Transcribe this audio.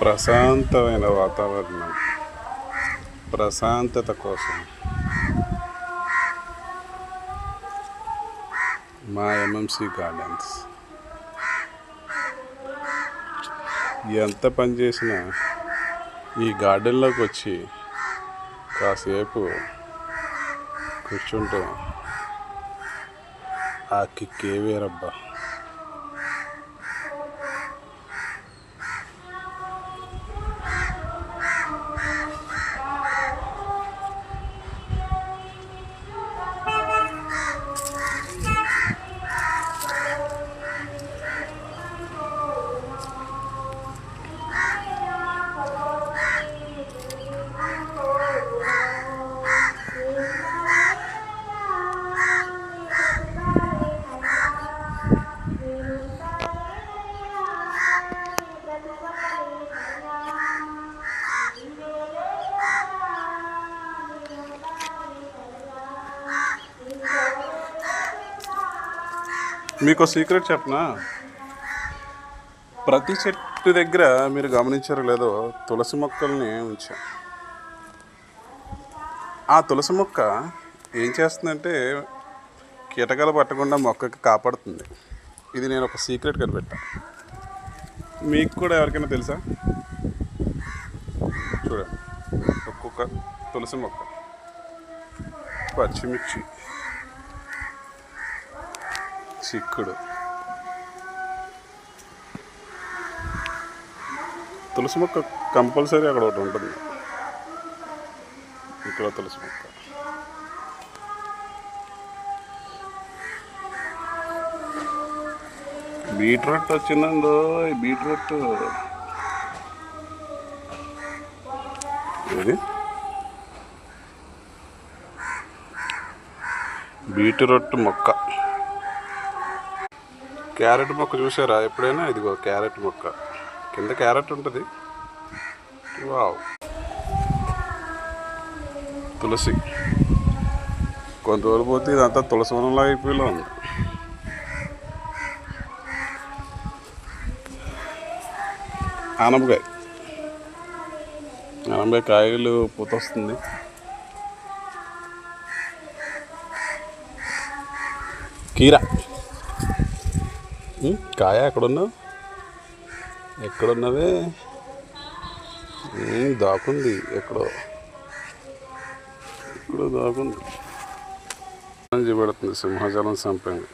ప్రశాంతమైన వాతావరణం, ప్రశాంతత కోసం మా ఎంఎంసి గార్డెన్స్. ఎంత పని చేసినా ఈ గార్డెన్లోకి వచ్చి కాసేపు కూర్చుంటే ఆ కిక్కే వేరబ్బా. మీకు సీక్రెట్ చెప్పనా? ప్రతి చెట్టు దగ్గర మీరు గమనించారో లేదో తులసి మొక్కల్ని ఉంచా. ఆ తులసి మొక్క ఏం చేస్తుందంటే కీటకాలు పట్టకుండా మొక్కకి కాపాడుతుంది. ఇది నేను ఒక సీక్రెట్ కనిపెట్టా. మీకు కూడా ఎవరికైనా తెలుసా? చూడండి, ఒక్కొక్క తులసి మొక్క, పచ్చిమిర్చి, చిక్కుడు, తులసి మొక్క కంపల్సరీ అక్కడ ఒకటి ఉంటుంది. ఇక్కడ తులసి మొక్క, బీట్రూట్ వచ్చిందండో. బీట్రూట్ ఇది బీట్రూట్ మొక్క. క్యారెట్ మొక్క చూసారా ఎప్పుడైనా? ఇదిగో క్యారెట్ మొక్క, కింద క్యారెట్ ఉంటుంది. వావ్. తులసి కొంత రోజులు పోతే ఇదంతా తులసి వనంలా అయిపోయేలా ఉంది. ఆనపకాయ, ఆనపకాయ కాయలు పూత వస్తుంది. కీరా, కాయ ఎక్కడున్నావు? ఎక్కడున్నవే? దాకుంది ఎక్కడో దాకుంది. చూపెడుతుంది సింహాచలం సంపంగి.